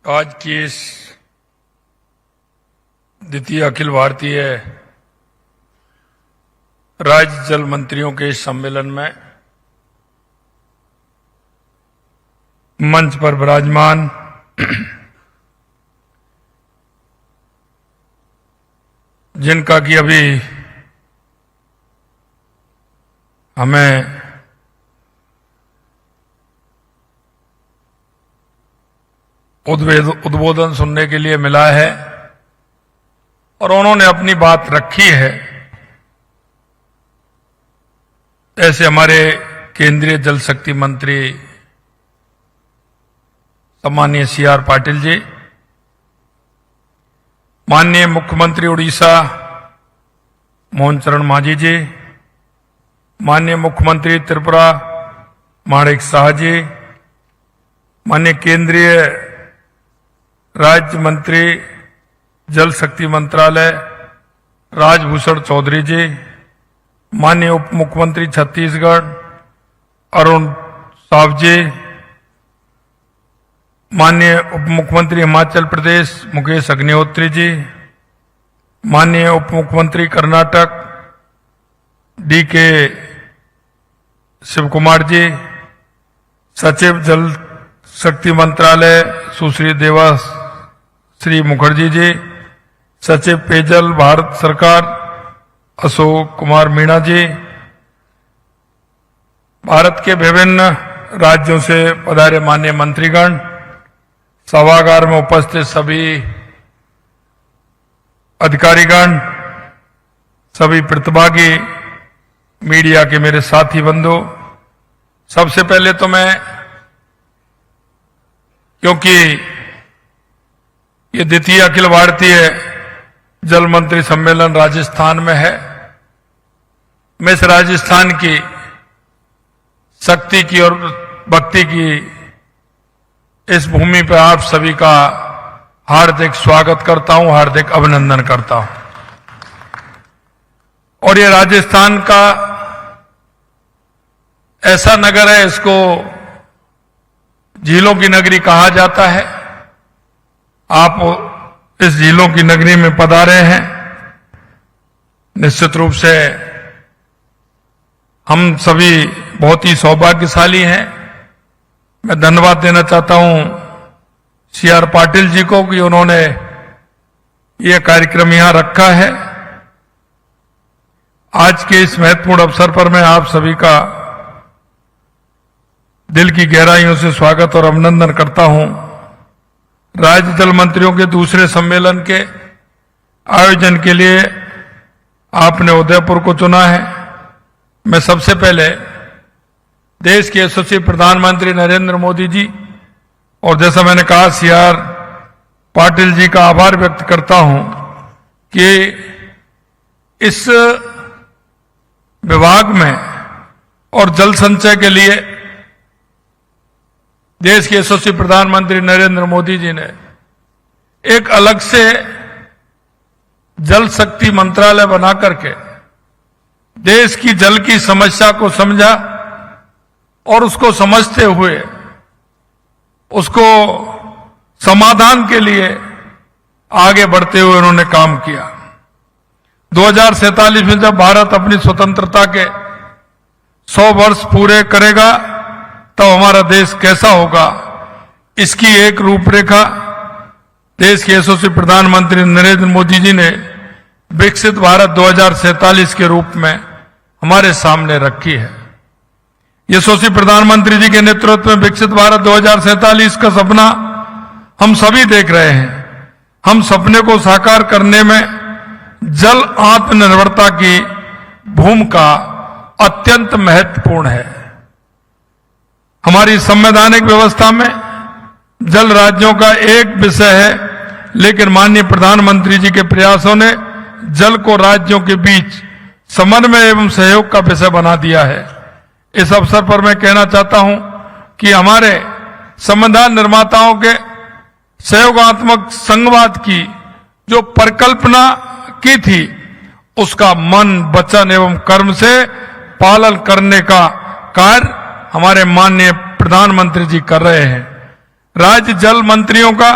आज की इस द्वितीय अखिल भारतीय राज्य जल मंत्रियों के इस सम्मेलन में मंच पर विराजमान जिनका कि अभी हमें उद्बोधन सुनने के लिए मिला है और उन्होंने अपनी बात रखी है। ऐसे हमारे केंद्रीय जल शक्ति मंत्री सम्माननीय सी.आर. पाटिल जी, माननीय मुख्यमंत्री उड़ीसा मोहन चरण मांझी जी, माननीय मुख्यमंत्री त्रिपुरा माणिक साह जी, माननीय केंद्रीय राज्य मंत्री जल शक्ति मंत्रालय राजभूषण चौधरी जी, माननीय उप मुख्यमंत्री छत्तीसगढ़ अरुण साव जी, माननीय उप मुख्यमंत्री हिमाचल प्रदेश मुकेश अग्निहोत्री जी, माननीय उप मुख्यमंत्री कर्नाटक डी.के. शिव कुमार जी, सचिव जल शक्ति मंत्रालय सुश्री देवाश्री मुखर्जी जी, सचिव पेयजल भारत सरकार अशोक कुमार मीणा जी, भारत के विभिन्न राज्यों से पधारे माननीय मंत्रीगण, सभागार में उपस्थित सभी अधिकारीगण, सभी प्रतिभागी, मीडिया के मेरे साथी बंधु, सबसे पहले तो मैं, क्योंकि ये द्वितीय अखिल भारतीय जल मंत्री सम्मेलन राजस्थान में है, मैं इस राजस्थान की शक्ति की और भक्ति की इस भूमि पर आप सभी का हार्दिक स्वागत करता हूं, हार्दिक अभिनंदन करता हूं। और ये राजस्थान का ऐसा नगर है, इसको झीलों की नगरी कहा जाता है। आप इस झीलों की नगरी में पधारे हैं, निश्चित रूप से हम सभी बहुत ही सौभाग्यशाली हैं। मैं धन्यवाद देना चाहता हूं सी.आर. पाटिल जी को कि उन्होंने यह कार्यक्रम यहां रखा है। आज के इस महत्वपूर्ण अवसर पर मैं आप सभी का दिल की गहराइयों से स्वागत और अभिनंदन करता हूं। राज्य जल मंत्रियों के दूसरे सम्मेलन के आयोजन के लिए आपने उदयपुर को चुना है। मैं सबसे पहले देश के यशस्वी प्रधानमंत्री नरेंद्र मोदी जी और जैसा मैंने कहा सी.आर. पाटिल जी का आभार व्यक्त करता हूं कि इस विभाग में और जल संचय के लिए देश के यशस्वी प्रधानमंत्री नरेंद्र मोदी जी ने एक अलग से जल शक्ति मंत्रालय बना करके देश की जल की समस्या को समझा और उसको समझते हुए उसको समाधान के लिए आगे बढ़ते हुए उन्होंने काम किया। 2047 में जब भारत अपनी स्वतंत्रता के 100 वर्ष पूरे करेगा तब हमारा देश कैसा होगा, इसकी एक रूपरेखा देश के यशस्वी प्रधानमंत्री नरेंद्र मोदी जी ने विकसित भारत 2047 के रूप में हमारे सामने रखी है। यशस्वी प्रधानमंत्री जी के नेतृत्व में विकसित भारत 2047 का सपना हम सभी देख रहे हैं। हम सपने को साकार करने में जल आत्मनिर्भरता की भूमिका अत्यंत महत्वपूर्ण है। हमारी संवैधानिक व्यवस्था में जल राज्यों का एक विषय है, लेकिन माननीय प्रधानमंत्री जी के प्रयासों ने जल को राज्यों के बीच समन्वय एवं सहयोग का विषय बना दिया है। इस अवसर पर मैं कहना चाहता हूं कि हमारे संविधान निर्माताओं के सहयोगात्मक संघवाद की जो परिकल्पना की थी, उसका मन, वचन एवं कर्म से पालन करने का कार्य हमारे माननीय प्रधानमंत्री जी कर रहे हैं। राज्य जल मंत्रियों का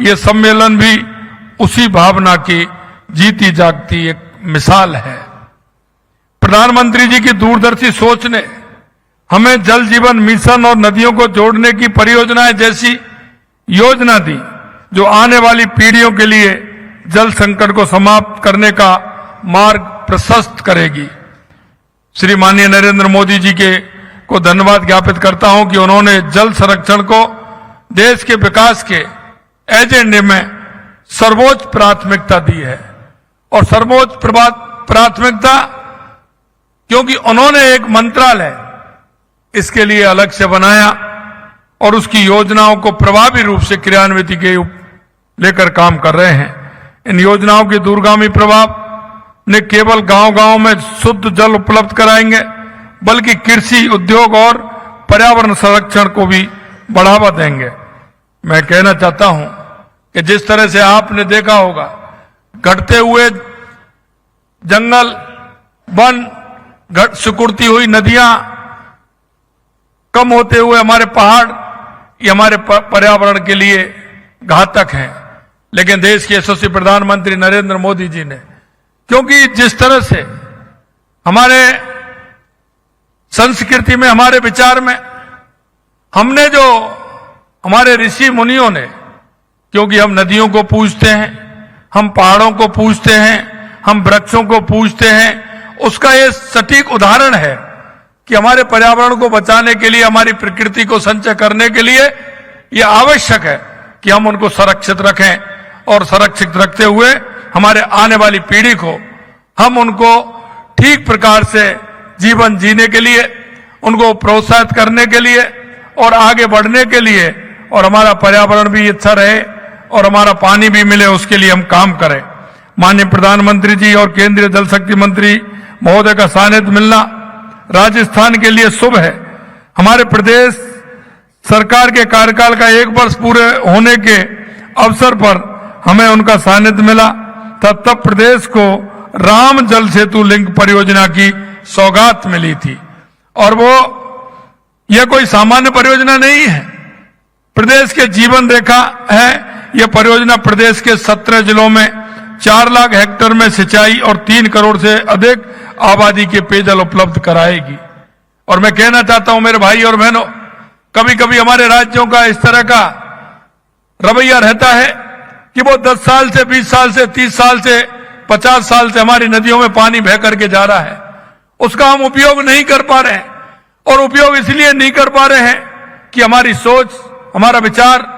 ये सम्मेलन भी उसी भावना की जीती जागती एक मिसाल है। प्रधानमंत्री जी की दूरदर्शी सोच ने हमें जल जीवन मिशन और नदियों को जोड़ने की परियोजनाएं जैसी योजना दी, जो आने वाली पीढ़ियों के लिए जल संकट को समाप्त करने का मार्ग प्रशस्त करेगी। श्री माननीय नरेंद्र मोदी जी को धन्यवाद ज्ञापित करता हूं कि उन्होंने जल संरक्षण को देश के विकास के एजेंडे में सर्वोच्च प्राथमिकता दी है। और सर्वोच्च प्राथमिकता क्योंकि उन्होंने एक मंत्रालय इसके लिए अलग से बनाया और उसकी योजनाओं को प्रभावी रूप से क्रियान्वित के लेकर काम कर रहे हैं। इन योजनाओं के दूरगामी प्रभाव ने केवल गांव-गांव में शुद्ध जल उपलब्ध कराएंगे, बल्कि कृषि, उद्योग और पर्यावरण संरक्षण को भी बढ़ावा देंगे। मैं कहना चाहता हूं कि जिस तरह से आपने देखा होगा, घटते हुए जंगल, वन, सिकुड़ती हुई नदियां, कम होते हुए हमारे पहाड़, ये हमारे पर्यावरण के लिए घातक हैं। लेकिन देश के यशस्वी प्रधानमंत्री नरेंद्र मोदी जी ने, क्योंकि जिस तरह से हमारे संस्कृति में, हमारे विचार में, हमने जो हमारे ऋषि मुनियों ने, क्योंकि हम नदियों को पूजते हैं, हम पहाड़ों को पूजते हैं, हम वृक्षों को पूजते हैं, उसका ये सटीक उदाहरण है कि हमारे पर्यावरण को बचाने के लिए, हमारी प्रकृति को संचय करने के लिए यह आवश्यक है कि हम उनको संरक्षित रखें और संरक्षित रखते हुए हमारे आने वाली पीढ़ी को हम उनको ठीक प्रकार से जीवन जीने के लिए, उनको प्रोत्साहित करने के लिए और आगे बढ़ने के लिए, और हमारा पर्यावरण भी अच्छा रहे और हमारा पानी भी मिले, उसके लिए हम काम करें। माननीय प्रधानमंत्री जी और केंद्रीय जल शक्ति मंत्री महोदय का सानिध्य मिलना राजस्थान के लिए शुभ है। हमारे प्रदेश सरकार के कार्यकाल का 1 वर्ष पूरे होने के अवसर पर हमें उनका सानिध्य मिला, तब प्रदेश को राम जल सेतु लिंक परियोजना की सौगात मिली थी। और वो यह कोई सामान्य परियोजना नहीं है, प्रदेश के जीवन रेखा है। यह परियोजना प्रदेश के 17 जिलों में 4 लाख हेक्टेयर में सिंचाई और 3 करोड़ से अधिक आबादी के पेयजल उपलब्ध कराएगी। और मैं कहना चाहता हूं मेरे भाई और बहनों, कभी कभी हमारे राज्यों का इस तरह का रवैया रहता है कि वो 10 साल से, 20 साल से, 30 साल से, 50 साल से हमारी नदियों में पानी बह करके जा रहा है, उसका हम उपयोग नहीं कर पा रहे हैं। और उपयोग इसलिए नहीं कर पा रहे हैं कि हमारी सोच, हमारा विचार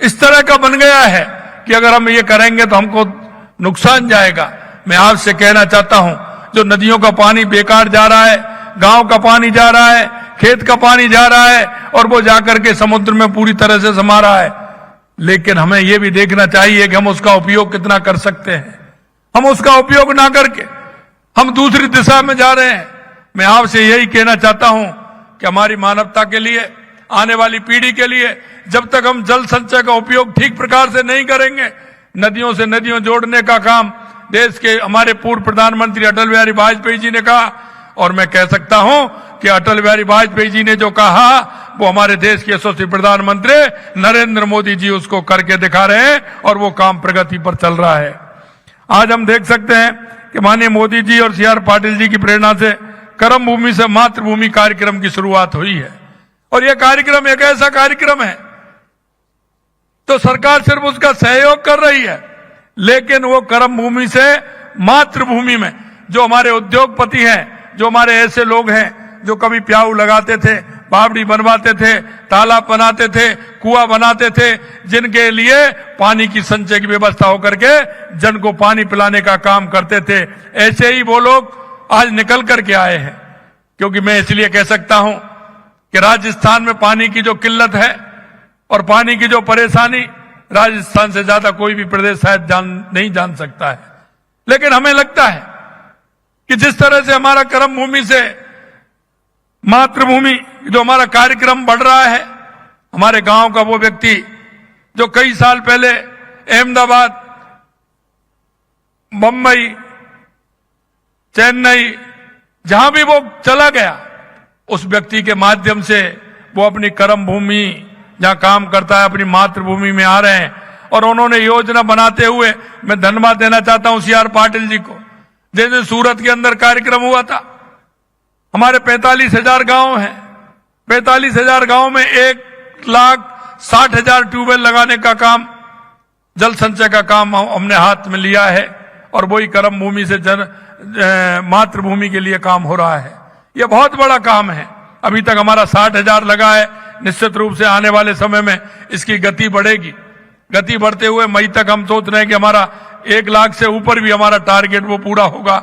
इस तरह का बन गया है कि अगर हम ये करेंगे तो हमको नुकसान जाएगा। मैं आपसे कहना चाहता हूं, जो नदियों का पानी बेकार जा रहा है, गांव का पानी जा रहा है, खेत का पानी जा रहा है और वो जाकर के समुद्र में पूरी तरह से समा रहा है, लेकिन हमें यह भी देखना चाहिए कि हम उसका उपयोग कितना कर सकते हैं। हम उसका उपयोग ना करके हम दूसरी दिशा में जा रहे हैं। मैं आपसे यही कहना चाहता हूं कि हमारी मानवता के लिए, आने वाली पीढ़ी के लिए, जब तक हम जल संचय का उपयोग ठीक प्रकार से नहीं करेंगे, नदियों से नदियों जोड़ने का काम देश के हमारे पूर्व प्रधानमंत्री अटल बिहारी वाजपेयी जी ने कहा, और मैं कह सकता हूं कि अटल बिहारी वाजपेयी जी ने जो कहा वो हमारे देश के यशस्वी प्रधानमंत्री नरेंद्र मोदी जी उसको करके दिखा रहे हैं और वो काम प्रगति पर चल रहा है। आज हम देख सकते हैं कि माननीय मोदी जी और CR पाटिल जी की प्रेरणा से कर्म भूमि से मातृभूमि कार्यक्रम की शुरुआत हुई है। और यह कार्यक्रम एक ऐसा कार्यक्रम है तो सरकार सिर्फ उसका सहयोग कर रही है, लेकिन वो कर्म भूमि से मातृभूमि में जो हमारे उद्योगपति हैं, जो हमारे ऐसे लोग हैं जो कभी प्याऊ लगाते थे, बावड़ी बनवाते थे, तालाब बनाते थे, कुआं बनाते थे, जिनके लिए पानी की संचय की व्यवस्था होकर के जन को पानी पिलाने का काम करते थे, ऐसे ही वो लोग आज निकल करके आए हैं। क्योंकि मैं इसलिए कह सकता हूं कि राजस्थान में पानी की जो किल्लत है और पानी की जो परेशानी, राजस्थान से ज्यादा कोई भी प्रदेश शायद नहीं जान सकता है। लेकिन हमें लगता है कि जिस तरह से हमारा कर्म भूमि से मातृभूमि जो हमारा कार्यक्रम बढ़ रहा है, हमारे गांव का वो व्यक्ति जो कई साल पहले अहमदाबाद, बंबई, चेन्नई, जहां भी वो चला गया, उस व्यक्ति के माध्यम से वो अपनी कर्म भूमि जहां काम करता है, अपनी मातृभूमि में आ रहे हैं और उन्होंने योजना बनाते हुए मैं धन्यवाद देना चाहता हूं सीआर पाटिल जी को। जैसे सूरत के अंदर कार्यक्रम हुआ था, हमारे 45,000 गांव हैं, 45,000 गांव में 1,60,000 ट्यूबवेल लगाने का काम, जल संचय का काम हमने हाथ में लिया है और वही कर्म भूमि से मातृभूमि के लिए काम हो रहा है। यह बहुत बड़ा काम है। अभी तक हमारा 60,000 लगा है। निश्चित रूप से आने वाले समय में इसकी गति बढ़ेगी। गति बढ़ते हुए मई तक हम सोच रहे हैं कि हमारा 1 लाख से ऊपर भी हमारा टारगेट वो पूरा होगा।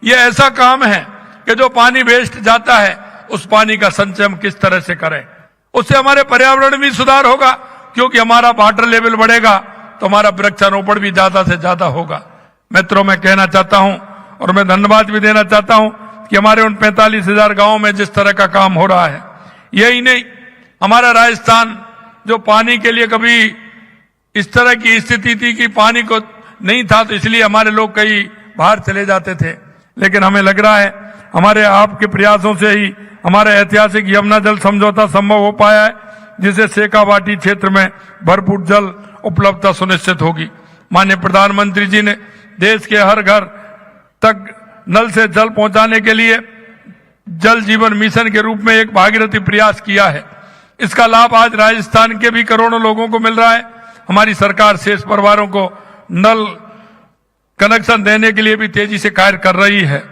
यह ऐसा काम है कि जो पानी वेस्ट जाता है उस पानी का संचय हम किस तरह से करें, उससे हमारे पर्यावरण में सुधार होगा, क्योंकि हमारा वाटर लेवल बढ़ेगा तो हमारा वृक्षारोपण भी ज्यादा से ज्यादा होगा। मित्रों, मैं कहना चाहता हूं और मैं धन्यवाद भी देना चाहता हूं कि हमारे उन 45,000 गांवों में जिस तरह का काम हो रहा है, यही नहीं, हमारा राजस्थान जो पानी के लिए कभी इस तरह की स्थिति थी कि पानी को नहीं था, तो इसलिए हमारे लोग कई बाहर चले जाते थे, लेकिन हमें लग रहा है हमारे आपके प्रयासों से ही हमारा ऐतिहासिक यमुना जल समझौता संभव हो पाया है, जिससे शेखावाटी क्षेत्र में भरपूर जल उपलब्धता सुनिश्चित होगी। माननीय प्रधानमंत्री जी ने देश के हर घर तक नल से जल पहुंचाने के लिए जल जीवन मिशन के रूप में एक भागीरथी प्रयास किया है। इसका लाभ आज राजस्थान के भी करोड़ों लोगों को मिल रहा है। हमारी सरकार शेष परिवारों को नल कनेक्शन देने के लिए भी तेजी से कार्य कर रही है।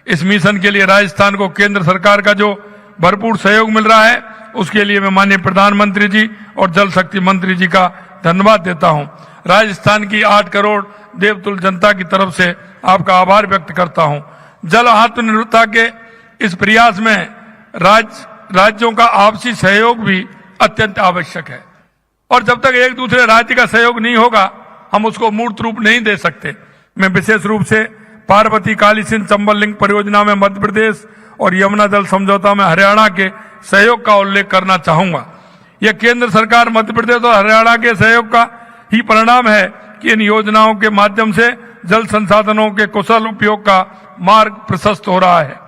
इस मिशन के लिए राजस्थान को केंद्र सरकार का जो भरपूर सहयोग मिल रहा है, उसके लिए मैं माननीय प्रधानमंत्री जी और जल शक्ति मंत्री जी का धन्यवाद देता हूं। राजस्थान की 8 करोड़ देवतुल्य जनता की तरफ से आपका आभार व्यक्त करता हूं। जल आत्मनिर्भरता के इस प्रयास में राज्यों का आपसी सहयोग भी अत्यंत आवश्यक है, और जब तक एक दूसरे राज्य का सहयोग नहीं होगा हम उसको मूर्त रूप नहीं दे सकते। मैं विशेष रूप से पार्वती काली सिंध चंबल लिंक परियोजना में मध्य प्रदेश और यमुना जल समझौता में हरियाणा के सहयोग का उल्लेख करना चाहूंगा। यह केंद्र सरकार मध्य प्रदेश और हरियाणा के सहयोग का ही परिणाम है कि इन योजनाओं के माध्यम से जल संसाधनों के कुशल उपयोग का मार्ग प्रशस्त हो रहा है।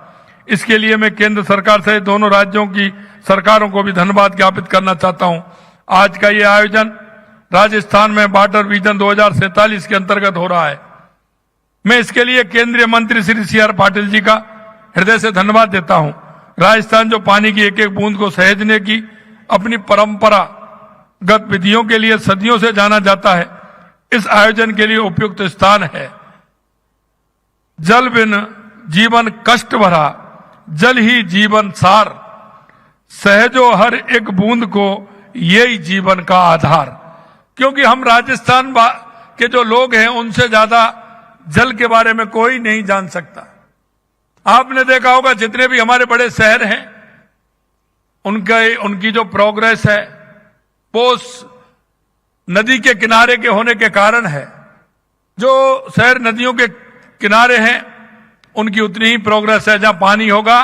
इसके लिए मैं केंद्र सरकार सहित दोनों राज्यों की सरकारों को भी धन्यवाद ज्ञापित करना चाहता हूं। आज का ये आयोजन राजस्थान में वाटर विजन 2047 के अंतर्गत हो रहा है। मैं इसके लिए केंद्रीय मंत्री श्री सीआर पाटिल जी का हृदय से धन्यवाद देता हूं। राजस्थान जो पानी की एक एक बूंद को सहेजने की अपनी परंपरागत विधियों के लिए सदियों से जाना जाता है, इस आयोजन के लिए उपयुक्त स्थान है। जल बिन जीवन कष्ट भरा, जल ही जीवन सार, सहजो हर एक बूंद को यही जीवन का आधार। क्योंकि हम राजस्थान के जो लोग हैं उनसे ज्यादा जल के बारे में कोई नहीं जान सकता। आपने देखा होगा जितने भी हमारे बड़े शहर हैं उनकी जो प्रोग्रेस है वो नदी के किनारे के होने के कारण है। जो शहर नदियों के किनारे हैं उनकी उतनी ही प्रोग्रेस है। जहां पानी होगा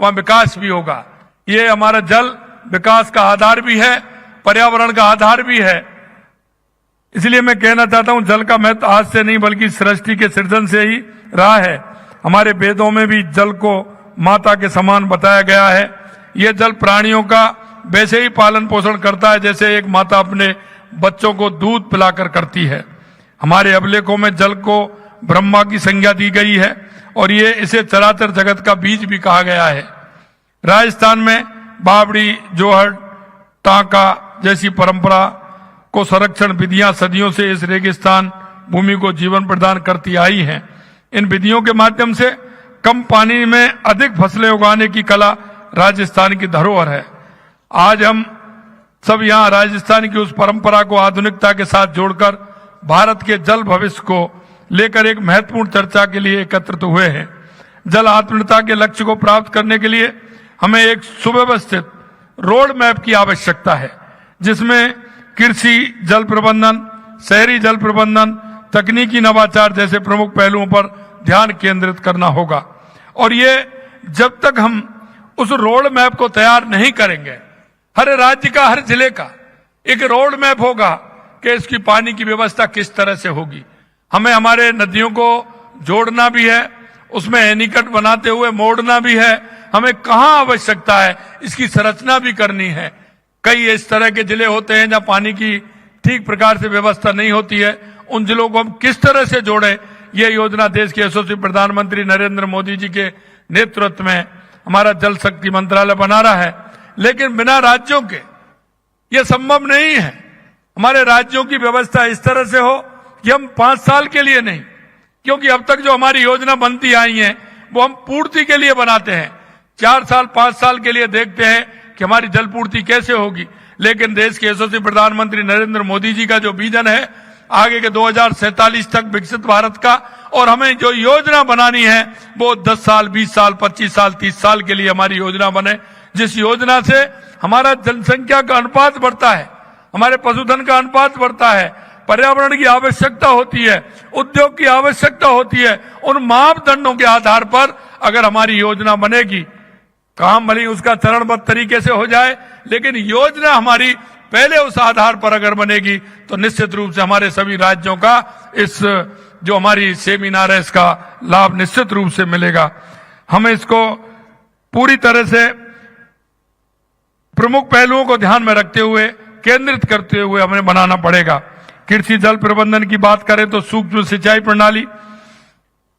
वहां विकास भी होगा। ये हमारा जल विकास का आधार भी है, पर्यावरण का आधार भी है। इसलिए मैं कहना चाहता हूं जल का महत्व आज से नहीं बल्कि सृष्टि के सृजन से ही रहा है। हमारे वेदों में भी जल को माता के समान बताया गया है। यह जल प्राणियों का वैसे ही पालन पोषण करता है जैसे एक माता अपने बच्चों को दूध पिलाकर करती है। हमारे अभिलेखों में जल को ब्रह्मा की संज्ञा दी गई है और ये इसे चराचर जगत का बीज भी कहा गया है। राजस्थान में बावड़ी, जोहर, टांका जैसी परंपरा को संरक्षण विधियां सदियों से इस रेगिस्तान भूमि को जीवन प्रदान करती आई हैं। इन विधियों के माध्यम से कम पानी में अधिक फसलें उगाने की कला राजस्थान की धरोहर है। आज हम सब यहाँ राजस्थान की उस परंपरा को आधुनिकता के साथ जोड़कर भारत के जल भविष्य को लेकर एक महत्वपूर्ण चर्चा के लिए एकत्रित हुए हैं। जल आत्मनिर्भरता के लक्ष्य को प्राप्त करने के लिए हमें एक सुव्यवस्थित रोड मैप की आवश्यकता है, जिसमें कृषि जल प्रबंधन, शहरी जल प्रबंधन, तकनीकी नवाचार जैसे प्रमुख पहलुओं पर ध्यान केंद्रित करना होगा। और ये जब तक हम उस रोड मैप को तैयार नहीं करेंगे, हर राज्य का, हर जिले का एक रोड मैप होगा कि इसकी पानी की व्यवस्था किस तरह से होगी। हमें हमारे नदियों को जोड़ना भी है, उसमें एनीकट बनाते हुए मोड़ना भी है। हमें कहाँ आवश्यकता है इसकी संरचना भी करनी है। कई इस तरह के जिले होते हैं जहां पानी की ठीक प्रकार से व्यवस्था नहीं होती है, उन जिलों को हम किस तरह से जोड़ें, ये योजना देश के यशस्वी प्रधानमंत्री नरेंद्र मोदी जी के नेतृत्व में हमारा जल शक्ति मंत्रालय बना रहा है। लेकिन बिना राज्यों के ये संभव नहीं है। हमारे राज्यों की व्यवस्था इस तरह से हो कि हम 5 साल के लिए नहीं, क्योंकि अब तक जो हमारी योजना बनती आई है वो हम पूर्ति के लिए बनाते हैं, 4 साल 5 साल के लिए देखते हैं कि हमारी जल पूर्ति कैसे होगी। लेकिन देश के यशस्वी प्रधानमंत्री नरेंद्र मोदी जी का जो विजन है आगे के 2047 तक विकसित भारत का, और हमें जो योजना बनानी है वो 10 साल 20 साल 25 साल 30 साल के लिए हमारी योजना बने, जिस योजना से हमारा जनसंख्या का अनुपात बढ़ता है, हमारे पशुधन का अनुपात बढ़ता है, पर्यावरण की आवश्यकता होती है, उद्योग की आवश्यकता होती है। उन मापदंडों के आधार पर अगर हमारी योजना बनेगी, काम भले उसका चरणबद्ध तरीके से हो जाए, लेकिन योजना हमारी पहले उस आधार पर अगर बनेगी तो निश्चित रूप से हमारे सभी राज्यों का इस जो हमारी सेमिनार है इसका लाभ निश्चित रूप से मिलेगा। हमें इसको पूरी तरह से प्रमुख पहलुओं को ध्यान में रखते हुए, केंद्रित करते हुए हमें बनाना पड़ेगा। कृषि जल प्रबंधन की बात करें तो सूक्ष्म सिंचाई प्रणाली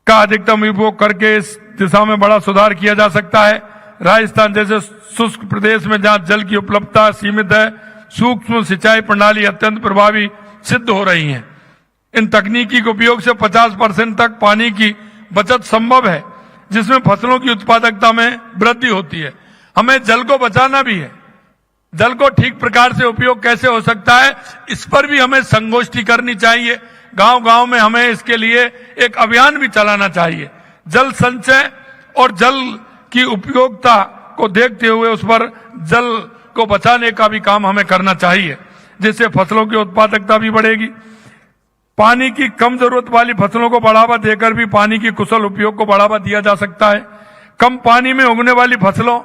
का अधिकतम उपयोग करके इस दिशा में बड़ा सुधार किया जा सकता है। राजस्थान जैसे शुष्क प्रदेश में जहां जल की उपलब्धता सीमित है, सूक्ष्म सिंचाई प्रणाली अत्यंत प्रभावी सिद्ध हो रही है। इन तकनीकी के उपयोग से 50% तक पानी की बचत संभव है, जिसमें फसलों की उत्पादकता में वृद्धि होती है। हमें जल को बचाना भी है, जल को ठीक प्रकार से उपयोग कैसे हो सकता है इस पर भी हमें संगोष्ठी करनी चाहिए। गांव-गांव में हमें इसके लिए एक अभियान भी चलाना चाहिए। जल संचय और जल की उपयोगिता को देखते हुए उस पर जल को बचाने का भी काम हमें करना चाहिए, जिससे फसलों की उत्पादकता भी बढ़ेगी। पानी की कम जरूरत वाली फसलों को बढ़ावा देकर भी पानी की कुशल उपयोग को बढ़ावा दिया जा सकता है। कम पानी में उगने वाली फसलों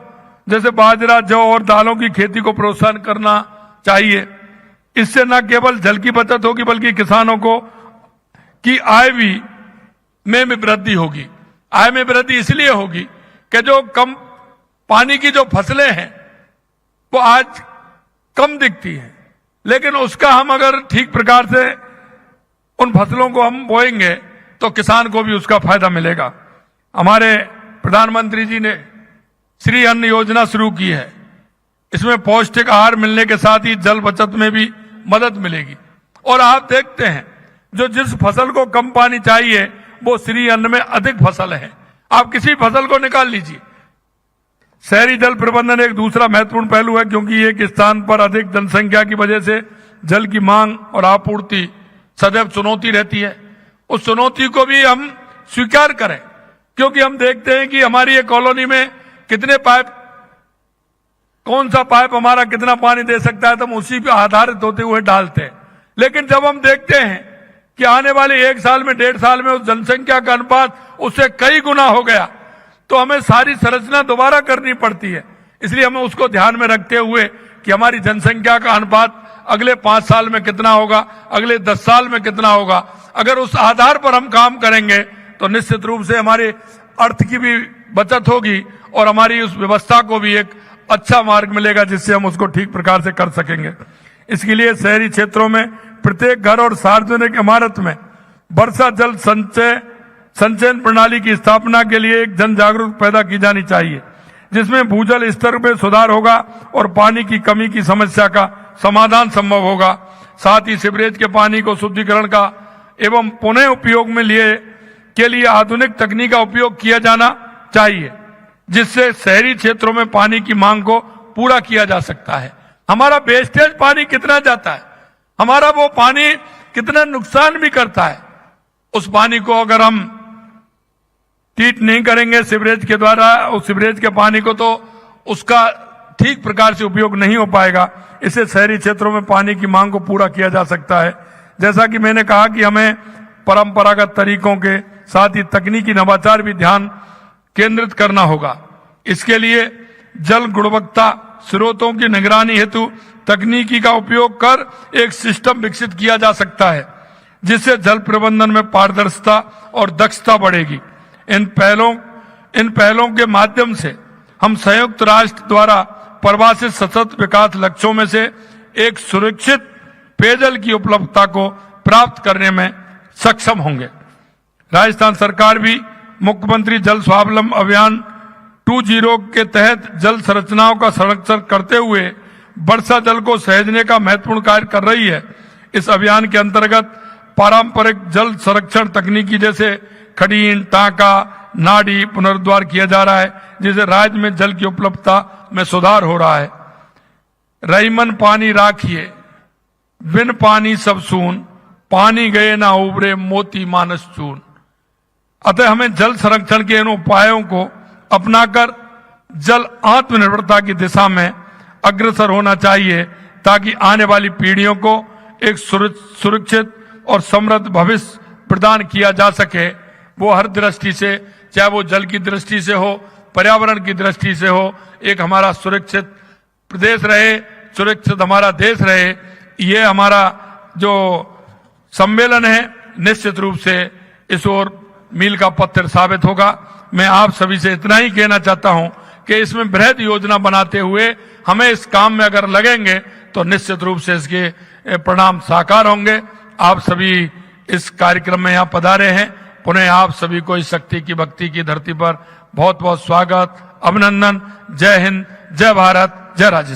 जैसे बाजरा, जौ और दालों की खेती को प्रोत्साहन करना चाहिए। इससे न केवल जल की बचत होगी बल्कि किसानों को की आय में वृद्धि होगी। आय में वृद्धि इसलिए होगी कि जो कम पानी की जो फसलें हैं वो आज कम दिखती हैं, लेकिन उसका हम अगर ठीक प्रकार से उन फसलों को हम बोएंगे तो किसान को भी उसका फायदा मिलेगा। हमारे प्रधानमंत्री जी ने श्री अन्न योजना शुरू की है। इसमें पौष्टिक आहार मिलने के साथ ही जल बचत में भी मदद मिलेगी। और आप देखते हैं जो जिस फसल को कम पानी चाहिए वो श्री अन्न में अधिक फसल है। आप किसी फसल को निकाल लीजिए। शहरी जल प्रबंधन एक दूसरा महत्वपूर्ण पहलू है, क्योंकि एक स्थान पर अधिक जनसंख्या की वजह से जल की मांग और आपूर्ति सदैव चुनौती रहती है। उस चुनौती को भी हम स्वीकार करें, क्योंकि हम देखते हैं कि हमारी एक कॉलोनी में कितने पाइप, कौन सा पाइप हमारा कितना पानी दे सकता है, तो हम उसी पे आधारित होते हुए डालते हैं। लेकिन जब हम देखते हैं कि आने वाले 1 साल में 1.5 साल में उस जनसंख्या का अनुपात उससे कई गुना हो गया, तो हमें सारी संरचना दोबारा करनी पड़ती है। इसलिए हमें उसको ध्यान में रखते हुए कि हमारी जनसंख्या का अनुपात अगले 5 साल में कितना होगा, अगले 10 साल में कितना होगा, अगर उस आधार पर हम काम करेंगे तो निश्चित रूप से हमारे अर्थ की भी बचत होगी और हमारी उस व्यवस्था को भी एक अच्छा मार्ग मिलेगा, जिससे हम उसको ठीक प्रकार से कर सकेंगे। इसके लिए शहरी क्षेत्रों में प्रत्येक घर और सार्वजनिक इमारत में वर्षा जल संचयन प्रणाली की स्थापना के लिए एक जन जागरूकता पैदा की जानी चाहिए, जिसमें भूजल स्तर में सुधार होगा और पानी की कमी की समस्या का समाधान संभव होगा। साथ ही सीवरेज के पानी को शुद्धिकरण का एवं पुनः उपयोग में के लिए आधुनिक तकनीक का उपयोग किया जाना चाहिए, जिससे शहरी क्षेत्रों में पानी की मांग को पूरा किया जा सकता है। हमारा वेस्टेज पानी कितना जाता है, हमारा वो पानी कितना नुकसान भी करता है, उस पानी को अगर हम ट्रीट नहीं करेंगे सीवरेज के द्वारा, उस सीवरेज के पानी को, तो उसका ठीक प्रकार से उपयोग नहीं हो पाएगा। इससे शहरी क्षेत्रों में पानी की मांग को पूरा किया जा सकता है। जैसा कि मैंने कहा कि हमें परंपरागत तरीकों के साथ ही तकनीकी नवाचार भी ध्यान केंद्रित करना होगा। इसके लिए जल गुणवत्ता स्रोतों की निगरानी हेतु तकनीकी का उपयोग कर एक सिस्टम विकसित किया जा सकता है, जिससे जल प्रबंधन में पारदर्शिता और दक्षता बढ़ेगी। इन पहलों के माध्यम से हम संयुक्त राष्ट्र द्वारा परिभाषित सतत विकास लक्ष्यों में से एक सुरक्षित पेयजल की उपलब्धता को प्राप्त करने में सक्षम होंगे। राजस्थान सरकार भी मुख्यमंत्री जल स्वावलंबन अभियान 2.0 के तहत जल संरचनाओं का संरक्षण करते हुए वर्षा जल को सहेजने का महत्वपूर्ण कार्य कर रही है। इस अभियान के अंतर्गत पारंपरिक जल संरक्षण तकनीकी जैसे खडीन, टांका, नाड़ी पुनरुद्धार किया जा रहा है, जिससे राज्य में जल की उपलब्धता में सुधार हो रहा है। रईमन पानी राखिए, बिन पानी सब सून, पानी गए ना उबरे मोती मानस चून। अतः हमें जल संरक्षण के इन उपायों को अपनाकर जल आत्मनिर्भरता की दिशा में अग्रसर होना चाहिए, ताकि आने वाली पीढ़ियों को एक सुरक्षित और समृद्ध भविष्य प्रदान किया जा सके। वो हर दृष्टि से, चाहे वो जल की दृष्टि से हो, पर्यावरण की दृष्टि से हो, एक हमारा सुरक्षित प्रदेश रहे, सुरक्षित हमारा देश रहे। ये हमारा जो सम्मेलन है निश्चित रूप से इस ओर मील का पत्थर साबित होगा। मैं आप सभी से इतना ही कहना चाहता हूं कि इसमें बृहद योजना बनाते हुए हमें इस काम में अगर लगेंगे तो निश्चित रूप से इसके परिणाम साकार होंगे। आप सभी इस कार्यक्रम में यहाँ पधारे हैं। पुनः आप सभी को इस शक्ति की भक्ति की धरती पर बहुत बहुत स्वागत, अभिनंदन। जय हिंद, जय भारत, जय राजस्थान।